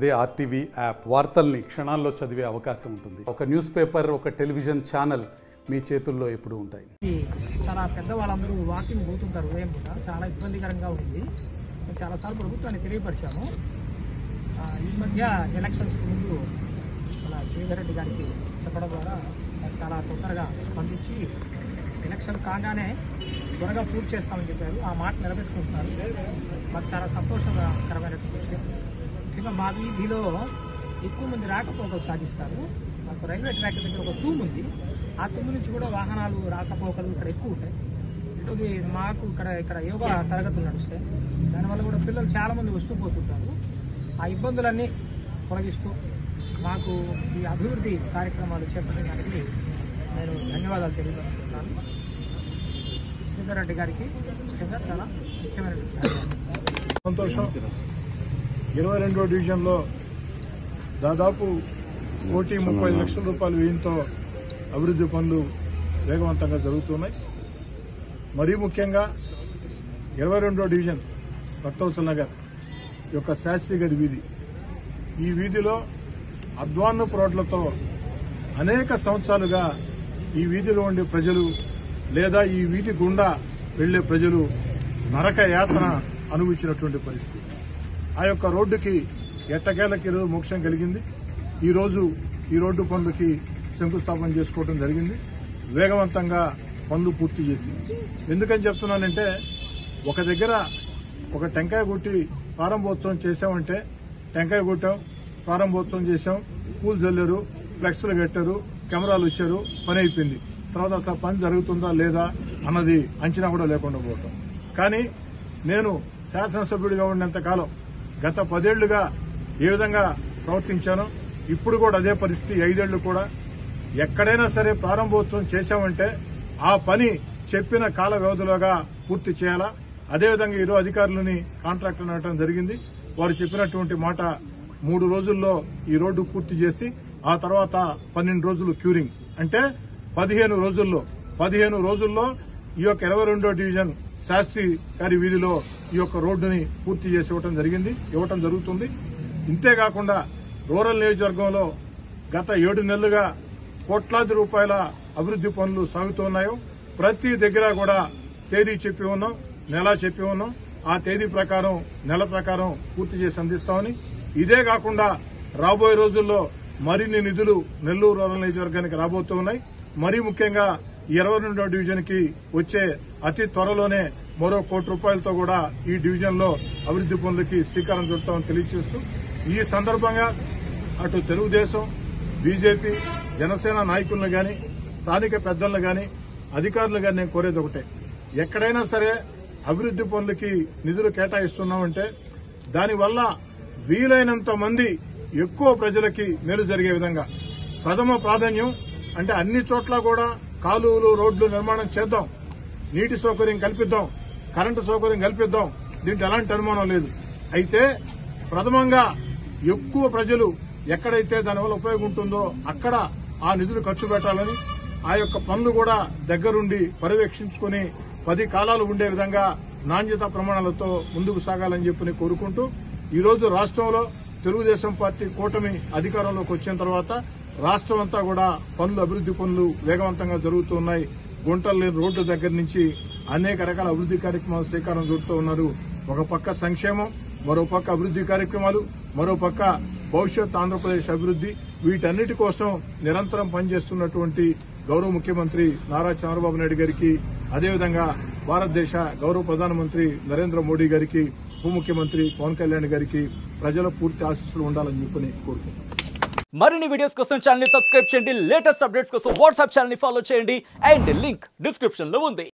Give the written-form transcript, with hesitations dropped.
అదే RTV app వార్తల్ని క్షణాల్లో చదివే అవకాశం ఉంటుంది. ఒక న్యూస్ పేపర్, ఒక టెలివిజన్ ఛానల్ మీ చేతుల్లో ఎప్పుడు ఉంటాయి. చాలా పెద్దవాళ్ళందరూ వాకింగ్ పోతుంటారు ఉదయం పూట. చాలా ఇబ్బందికరంగా ఉంది. మేము చాలాసార్లు ప్రభుత్వాన్ని తెలియపరిచాము. ఈ మధ్య ఎలక్షన్స్ ముందు మన శ్రీధర్ రెడ్డి గారికి చెప్పడం ద్వారా చాలా తొందరగా స్పందించి ఎలక్షన్ కాగానే త్వరగా పూర్తి చేస్తామని చెప్పారు. ఆ మాట నిలబెట్టుకుంటున్నారు. మాకు చాలా సంతోషకరమైనటువంటి విషయం. ముఖ్యంగా మా వీధిలో ఎక్కువ మంది రాకపోకలు సాగిస్తారు. మాకు రైల్వే ట్రాక్ దగ్గర ఒక తూము ఉంది. ఆ తూము నుంచి కూడా వాహనాలు రాకపోకలు ఇక్కడ ఎక్కువ ఉంటాయి. ఇది మాకు ఇక్కడ యోగా తరగతులు నడుస్తాయి. దానివల్ల కూడా పిల్లలు చాలామంది వస్తూ పోతుంటారు. ఆ ఇబ్బందులన్నీ తొలగిస్తూ మాకు ఈ అభివృద్ధి కార్యక్రమాలు చేపట్టడానికి నేను ధన్యవాదాలు తెలియజేస్తున్నాను. శ్రీధర్ రెడ్డి గారికి ముఖ్యంగా చాలా ముఖ్యమైన సంతోషం. 22వ డివిజన్లో దాదాపు 1,30,00,000 రూపాయల వ్యయంతో అభివృద్ధి పనులు వేగవంతంగా జరుగుతున్నాయి. మరీ ముఖ్యంగా 22వ డివిజన్ భక్తవత్సల నగర్ యొక్క శాస్త్రి గారి వీధి, ఈ వీధిలో అధ్వాన్నపు రోడ్లతో అనేక సంవత్సరాలుగా ఈ వీధిలో ఉండే ప్రజలు లేదా ఈ వీధి గుండా వెళ్లే ప్రజలు నరక యాతన అనుభవించినటువంటి పరిస్థితి. ఆ యొక్క రోడ్డుకి ఎట్టకేలకి ఈరోజు మోక్షం కలిగింది. ఈరోజు ఈ రోడ్డు పనులకి శంకుస్థాపన చేసుకోవడం జరిగింది. వేగవంతంగా పనులు పూర్తి చేసి, ఎందుకని చెప్తున్నానంటే, ఒక దగ్గర ఒక టెంకాయ కొట్టి ప్రారంభోత్సవం చేశామంటే టెంకాయ కొట్టాం, ప్రారంభోత్సవం చేశాం, పూలు చల్లారు, ఫ్లెక్స్లు కట్టారు, కెమెరాలు వచ్చారు, పని అయిపోయింది. తర్వాత అసలు పని జరుగుతుందా లేదా అన్నది అంచనా కూడా లేకుండా పోవటం. కానీ నేను శాసనసభ్యుడిగా ఉన్నంత కాలం గత 10 ఏళ్లుగా ఏ విధంగా ప్రవర్తించానో ఇప్పుడు కూడా అదే పరిస్థితి. 5 ఏళ్లు కూడా ఎక్కడైనా సరే ప్రారంభోత్సవం చేశామంటే ఆ పని చెప్పిన కాల వ్యవధిలోగా పూర్తి చేయాలా. అదేవిధంగా ఈరోజు అధికారులని కాంట్రాక్టర్ అనడం జరిగింది. వారు చెప్పినటువంటి మాట 3 రోజుల్లో ఈ రోడ్డు పూర్తి చేసి ఆ తర్వాత 12 రోజులు క్యూరింగ్, అంటే 15 రోజుల్లో ఈ యొక్క 22వ డివిజన్ శాస్త్రి గారి వీధిలో ఈ యొక్క రోడ్డుని పూర్తి చేసి ఇవ్వటం జరుగుతుంది. ఇంతేకాకుండా రూరల్ నియోజకవర్గంలో గత 7 నెలలుగా కోట్లాది రూపాయల అభివృద్ధి పనులు సాగుతున్నాయో ప్రతి దగ్గర కూడా తేదీ చెప్పి ఉన్నాం, నెల చెప్పి ఉన్నాం. ఆ తేదీ ప్రకారం, నెల ప్రకారం పూర్తి చేసి అందిస్తామని. ఇదే కాకుండా రాబోయే రోజుల్లో మరిన్ని నిధులు నెల్లూరు రూరల్ నియోజకవర్గానికి రాబోతున్నాయి. మరీ ముఖ్యంగా 22వ డివిజన్ కి వచ్చే అతి త్వరలోనే మరో 1 కోటి రూపాయలతో కూడా ఈ డివిజన్ లో అభివృద్ధి పనులకి శ్రీకారం చుడతామని తెలియజేస్తూ, ఈ సందర్భంగా అటు తెలుగుదేశం, బీజేపీ, జనసేన నాయకులను గాని, స్థానిక పెద్దలను గాని, అధికారులు గాని నేను కోరేది ఒకటే, ఎక్కడైనా సరే అభివృద్ధి పనులకి నిధులు కేటాయిస్తున్నామంటే దానివల్ల వీలైనంత మంది ఎక్కువ ప్రజలకి మేలు జరిగే విధంగా ప్రథమ ప్రాధాన్యం. అంటే అన్ని చోట్ల కూడా కాలువలు, రోడ్లు నిర్మాణం చేద్దాం, నీటి సౌకర్యం కల్పిద్దాం, కరెంటు సౌకర్యం కల్పిద్దాం. దీంట్లో ఎలాంటి అనుమానం లేదు. అయితే ప్రథమంగా ఎక్కువ ప్రజలు ఎక్కడైతే దానివల్ల ఉపయోగం ఉంటుందో అక్కడ ఆ నిధులు ఖర్చు పెట్టాలని, ఆ యొక్క పనులు కూడా దగ్గరుండి పర్యవేక్షించుకుని 10 కాలాలు ఉండే విధంగా నాణ్యతా ప్రమాణాలతో ముందుకు సాగాలని చెప్పి కోరుకుంటూ, ఈ రోజు రాష్ట్రంలో తెలుగుదేశం పార్టీ కూటమి అధికారంలోకి వచ్చిన తర్వాత రాష్ట్రం అంతా కూడా అభివృద్ధి పనులు వేగవంతంగా జరుగుతున్నాయి. గుంటలు లేని రోడ్ల దగ్గర నుంచి అనేక రకాల అభివృద్ధి కార్యక్రమాలు శ్రీకారం చుడుతూ ఉన్నారు. ఒక పక్క సంక్షేమం, మరో పక్క అభివృద్ధి కార్యక్రమాలు, మరో పక్క భవిష్యత్ ఆంధ్రప్రదేశ్ అభివృద్ధి, వీటన్నిటి కోసం నిరంతరం పనిచేస్తున్నటువంటి గౌరవ ముఖ్యమంత్రి నారా చంద్రబాబు నాయుడు గారికి, అదేవిధంగా భారతదేశ గౌరవ ప్రధానమంత్రి నరేంద్ర మోడీ గారికి, ఉప ముఖ్యమంత్రి పవన్ కళ్యాణ్ గారికి ప్రజల పూర్తి ఆశీస్సులు ఉండాలని చెప్పని కోరుకుంటున్నాను. మరిన్ని వీడియోస్ కోసం ఛానల్ ని సబ్స్క్రైబ్ చేయండి. లేటెస్ట్ అప్డేట్స్ కోసం వాట్సాప్ ఛానల్ ని ఫాలో చేయండి. అండ్ లింక్ డిస్క్రిప్షన్ లో ఉంది.